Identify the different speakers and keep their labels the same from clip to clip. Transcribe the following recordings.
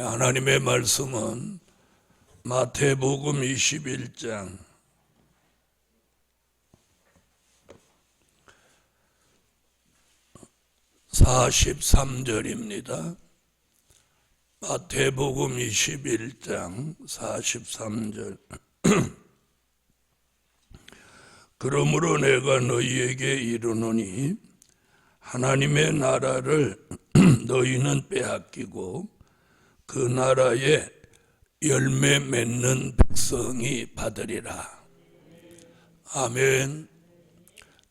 Speaker 1: 하나님의 말씀은 마태복음 21장 43절입니다. 마태복음 21장 43절. 그러므로 내가 너희에게 이르노니 하나님의 나라를 너희는 빼앗기고 그 나라에 열매 맺는 백성이 받으리라. 아멘.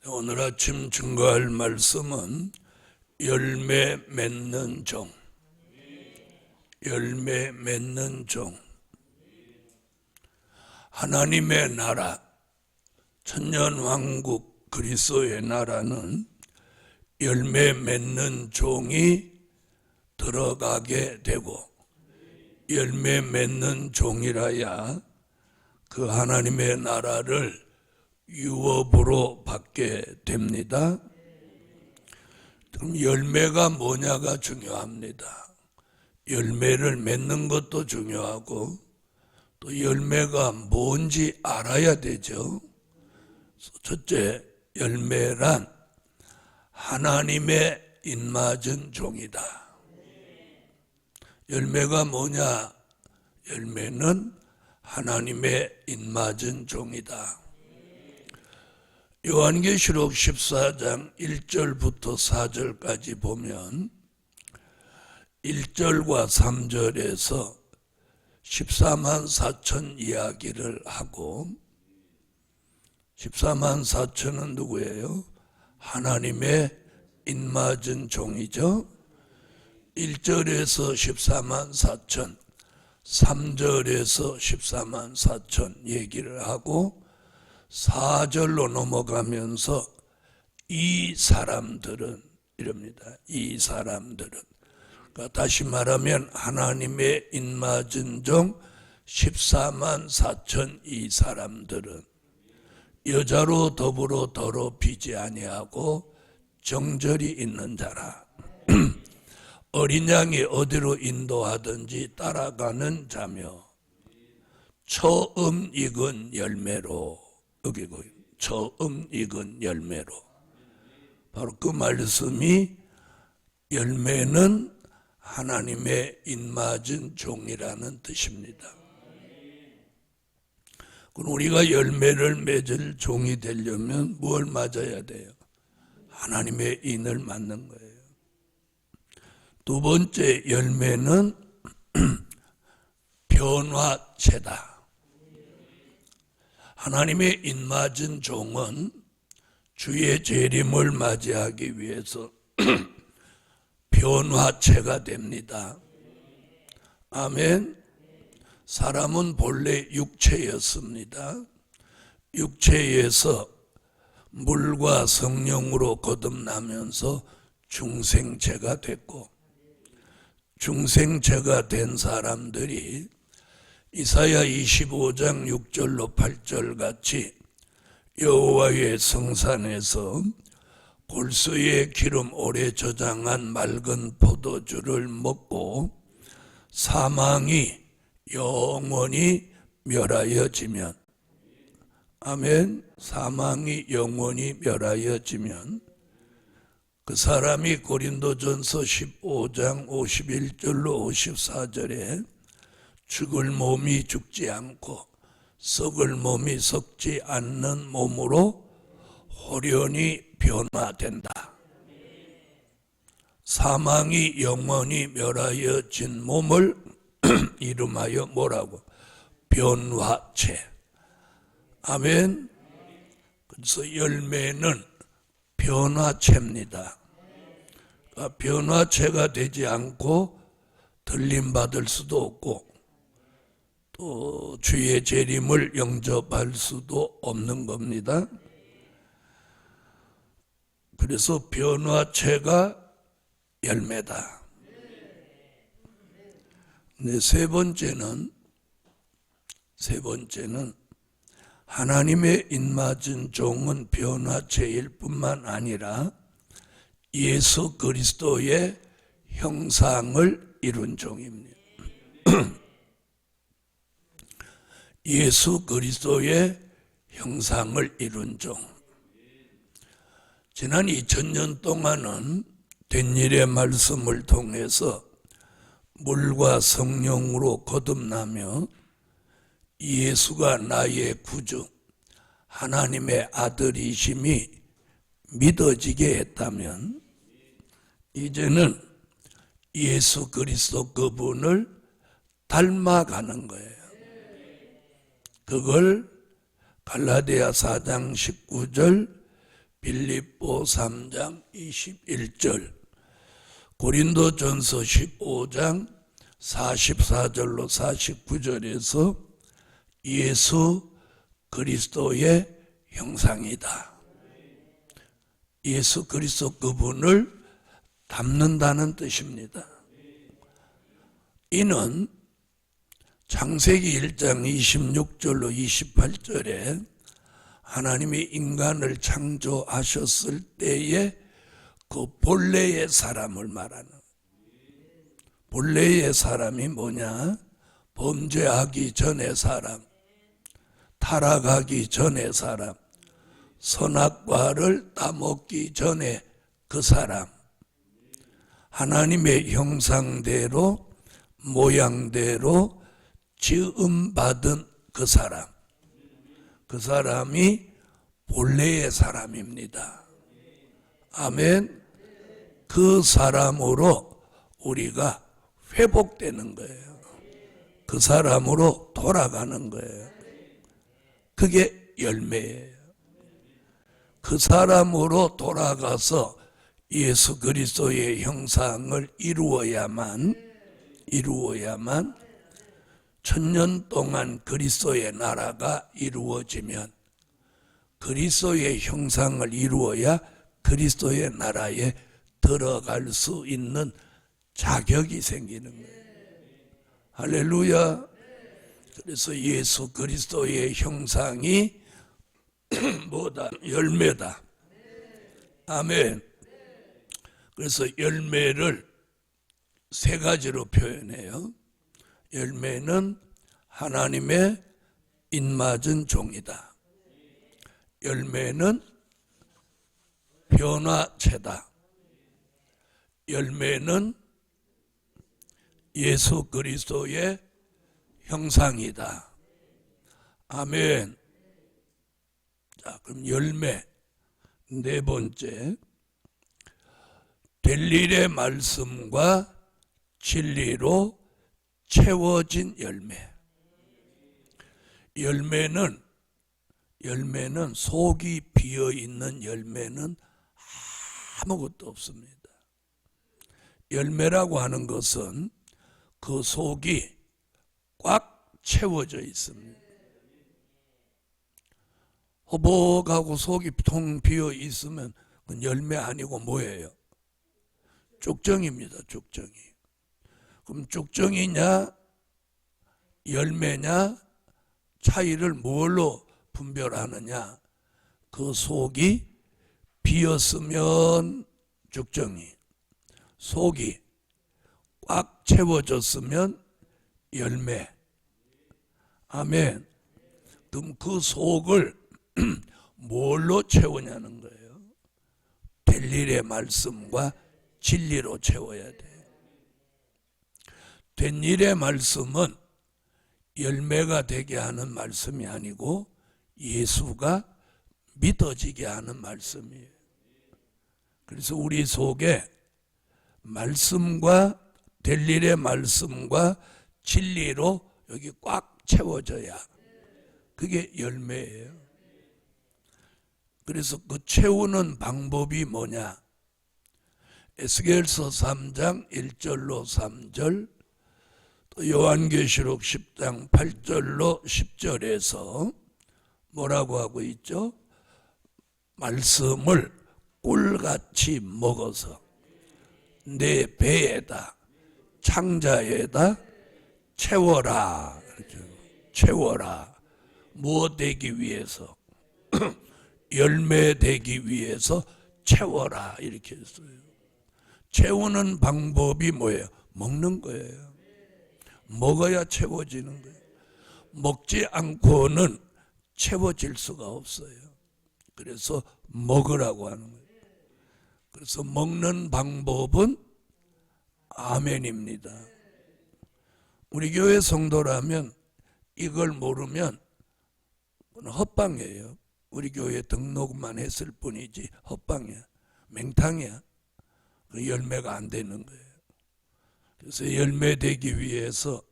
Speaker 1: 오늘 아침 증거할 말씀은 열매 맺는 종. 열매 맺는 종. 하나님의 나라, 천년왕국 그리스도의 나라는 열매 맺는 종이 들어가게 되고, 열매 맺는 종이라야 그 하나님의 나라를 유업으로 받게 됩니다. 그럼 열매가 뭐냐가 중요합니다. 열매를 맺는 것도 중요하고 또 열매가 뭔지 알아야 되죠. 첫째, 열매란 하나님의 입맞은 종이다. 열매가 뭐냐? 열매는 하나님의 입맞은 종이다. 요한계시록 14장 1절부터 4절까지 보면 1절과 3절에서 14만 4천 이야기를 하고, 14만 4천은 누구예요? 하나님의 입맞은 종이죠. 1절에서 14만 4천, 3절에서 14만 4천 얘기를 하고 4절로 넘어가면서 이 사람들은 이럽니다. 이 사람들은, 그러니까 다시 말하면 하나님의 입맞은 종 14만 4천 이 사람들은 여자로 더불어 더럽히지 아니하고 정절이 있는 자라. 어린 양이 어디로 인도하든지 따라가는 자며 처음 익은 열매로, 여기고 처음 익은 열매로, 바로 그 말씀이 열매는 하나님의 입맞은 종이라는 뜻입니다. 그럼 우리가 열매를 맺을 종이 되려면 뭘 맞아야 돼요? 하나님의 인을 맞는 거예요. 두 번째, 열매는 변화체다. 하나님의 입맞은 종은 주의 재림을 맞이하기 위해서 변화체가 됩니다. 아멘. 사람은 본래 육체였습니다. 육체에서 물과 성령으로 거듭나면서 중생체가 됐고, 중생체가 된 사람들이 이사야 25장 6절로 8절 같이 여호와의 성산에서 골수의 기름 오래 저장한 맑은 포도주를 먹고 사망이 영원히 멸하여지면, 아멘. 사망이 영원히 멸하여지면 그 사람이 고린도전서 15장 51절로 54절에 죽을 몸이 죽지 않고 썩을 몸이 썩지 않는 몸으로 호련히 변화된다. 사망이 영원히 멸하여진 몸을 이름하여 뭐라고? 변화체. 아멘. 그래서 열매는 변화체입니다. 그러니까 변화체가 되지 않고 들림받을 수도 없고 또 주의 재림을 영접할 수도 없는 겁니다. 그래서 변화체가 열매다. 네, 세 번째는 하나님의 입맞은 종은 변화체일 뿐만 아니라 예수 그리스도의 형상을 이룬 종입니다. 예수 그리스도의 형상을 이룬 종. 지난 2000년 동안은 된 일의 말씀을 통해서 물과 성령으로 거듭나며 예수가 나의 구주, 하나님의 아들이심이 믿어지게 했다면, 이제는 예수 그리스도 그분을 닮아가는 거예요. 그걸 갈라디아 4장 19절, 빌립보 3장 21절, 고린도전서 15장 44절로 49절에서 예수 그리스도의 형상이다. 예수 그리스도 그분을 닮는다는 뜻입니다. 이는 창세기 1장 26절로 28절에 하나님이 인간을 창조하셨을 때에 그 본래의 사람을 말하는, 본래의 사람이 뭐냐? 범죄하기 전의 사람, 타락하기 전의 사람, 선악과를 따먹기 전에 그 사람, 하나님의 형상대로 모양대로 지음받은 그 사람, 그 사람이 본래의 사람입니다. 아멘. 그 사람으로 우리가 회복되는 거예요. 그 사람으로 돌아가는 거예요. 그게 열매예요. 그 사람으로 돌아가서 예수 그리스도의 형상을 이루어야만 1000년 동안 그리스도의 나라가 이루어지면, 그리스도의 형상을 이루어야 그리스도의 나라에 들어갈 수 있는 자격이 생기는 거예요. 할렐루야. 그래서 예수 그리스도의 형상이 뭐다? 열매다. 아멘. 그래서 열매를 세 가지로 표현해요. 열매는 하나님의 인맞은 종이다. 열매는 변화체다. 열매는 예수 그리스도의 형상이다. 아멘. 자, 그럼 열매 네 번째, 될 일의 말씀과 진리로 채워진 열매. 열매는 속이 비어있는 열매는 아무것도 없습니다. 열매라고 하는 것은 그 속이 꽉 채워져 있습니다. 허벅하고 속이 텅 비어 있으면 그건 열매 아니고 뭐예요? 쭉정입니다. 쭉정이. 그럼 쭉정이냐 열매냐 차이를 뭘로 분별하느냐? 그 속이 비었으면 쭉정이, 속이 꽉 채워졌으면 열매. 아멘. 그럼 그 속을 뭘로 채우냐는 거예요. 될 일의 말씀과 진리로 채워야 돼요. 된 일의 말씀은 열매가 되게 하는 말씀이 아니고 예수가 믿어지게 하는 말씀이에요. 그래서 우리 속에 말씀과 될 일의 말씀과 진리로 여기 꽉 채워져야 그게 열매예요. 그래서 그 채우는 방법이 뭐냐? 에스겔서 3장 1절로 3절, 또 요한계시록 10장 8절로 10절에서 뭐라고 하고 있죠? 말씀을 꿀같이 먹어서 내 배에다 창자에다 채워라. 채워라. 뭐 되기 위해서? 열매 되기 위해서 채워라. 이렇게 했어요. 채우는 방법이 뭐예요? 먹는 거예요. 먹어야 채워지는 거예요. 먹지 않고는 채워질 수가 없어요. 그래서 먹으라고 하는 거예요. 그래서 먹는 방법은 아멘입니다. 우리 교회 성도라면 이걸 모르면 헛방이에요. 우리 교회 등록만 했을 뿐이지 헛방이야. 맹탕이야. 열매가 안 되는 거예요. 그래서 열매 되기 위해서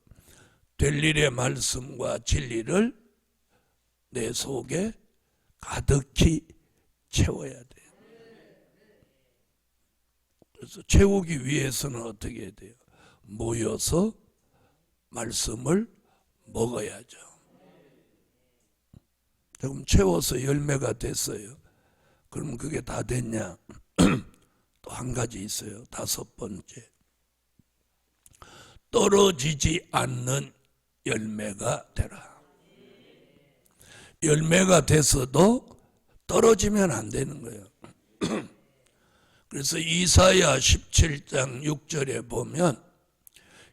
Speaker 1: 될 일의 말씀과 진리를 내 속에 가득히 채워야 돼요. 그래서 채우기 위해서는 어떻게 해야 돼요? 모여서 말씀을 먹어야죠. 조금 채워서 열매가 됐어요. 그럼 그게 다 됐냐? 또 한 가지 있어요. 5번째. 떨어지지 않는 열매가 되라. 열매가 됐어도 떨어지면 안 되는 거예요. 그래서 이사야 17장 6절에 보면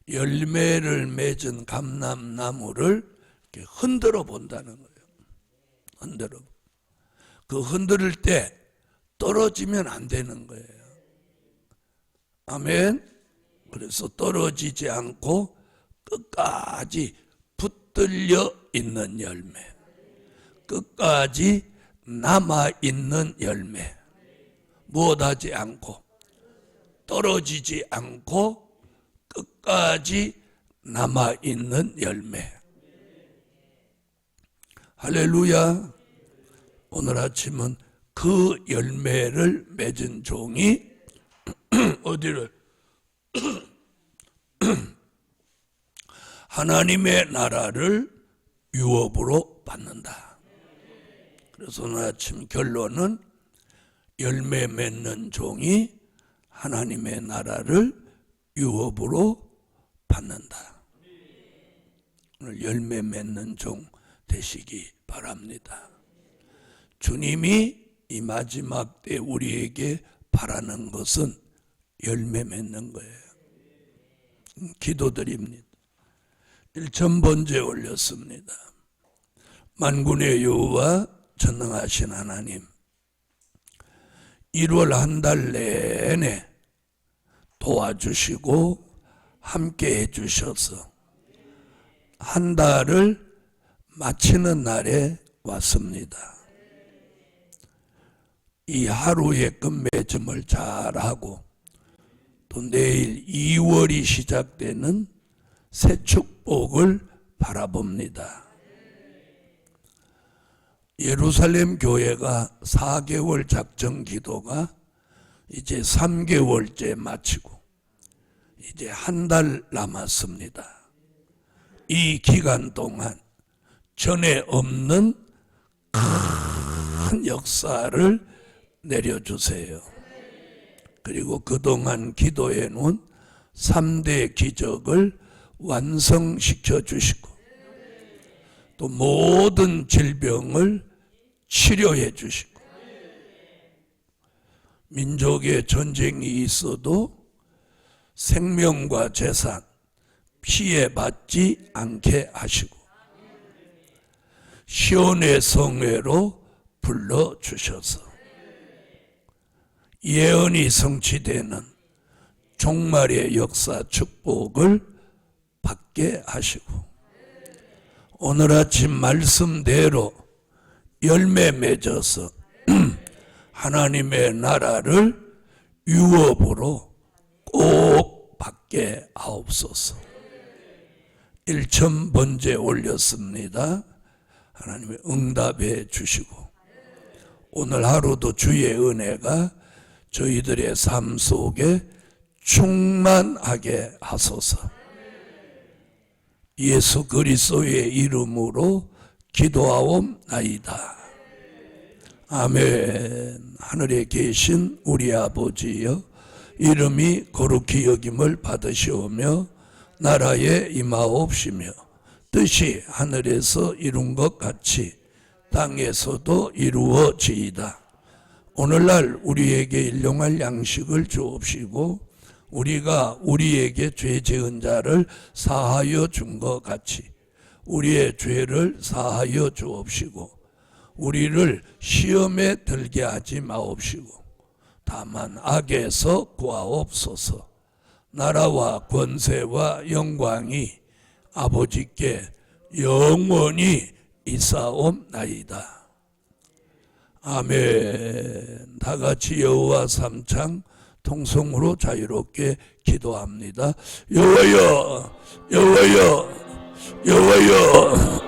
Speaker 1: 열매를 맺은 감람나무를 이렇게 흔들어 본다는 거예요. 흔들어. 그 흔들을 때 떨어지면 안 되는 거예요. 아멘. 그래서 떨어지지 않고 끝까지 붙들려 있는 열매, 끝까지 남아 있는 열매, 무엇하지 않고 떨어지지 않고 끝까지 남아 있는 열매. 할렐루야. 오늘 아침은 그 열매를 맺은 종이 어디를 하나님의 나라를 유업으로 받는다. 그래서 오늘 아침 결론은 열매 맺는 종이 하나님의 나라를 유업으로 받는다. 오늘 열매 맺는 종 되시기 바랍니다. 주님이 이 마지막 때 우리에게 바라는 것은 열매 맺는 거예요. 기도드립니다. 1,000번째 올렸습니다. 만군의 여호와 전능하신 하나님, 1월 한 달 내내 도와주시고 함께 해주셔서 한 달을 마치는 날에 왔습니다. 이 하루의 끝맺음을 잘하고 또 내일 2월이 시작되는 새 축복을 바라봅니다. 예루살렘 교회가 4개월 작정 기도가 이제 3개월째 마치고 이제 한 달 남았습니다. 이 기간 동안 전에 없는 큰 역사를 내려주세요. 그리고 그동안 기도해 놓은 3대 기적을 완성시켜 주시고 또 모든 질병을 치료해 주시고 민족의 전쟁이 있어도 생명과 재산 피해받지 않게 하시고 시온의 성회로 불러주셔서 예언이 성취되는 종말의 역사 축복을 받게 하시고 오늘 아침 말씀대로 열매 맺어서 하나님의 나라를 유업으로 꼭 받게 하옵소서. 1,000번째 올렸습니다. 하나님의 응답해 주시고 오늘 하루도 주의 은혜가 저희들의 삶 속에 충만하게 하소서. 예수 그리스도의 이름으로 기도하옵나이다. 아멘. 하늘에 계신 우리 아버지여, 이름이 거룩히 여김을 받으시오며 나라에 임하옵시며 뜻이 하늘에서 이룬 것 같이 땅에서도 이루어지이다. 오늘날 우리에게 일용할 양식을 주옵시고 우리가 우리에게 죄 지은 자를 사하여 준 것 같이 우리의 죄를 사하여 주옵시고 우리를 시험에 들게 하지 마옵시고 다만 악에서 구하옵소서. 나라와 권세와 영광이 아버지께 영원히 있사옵나이다. 아멘. 다 같이 여호와 삼창 통성으로 자유롭게 기도합니다. 여호와여, 여호와여, 여호와여.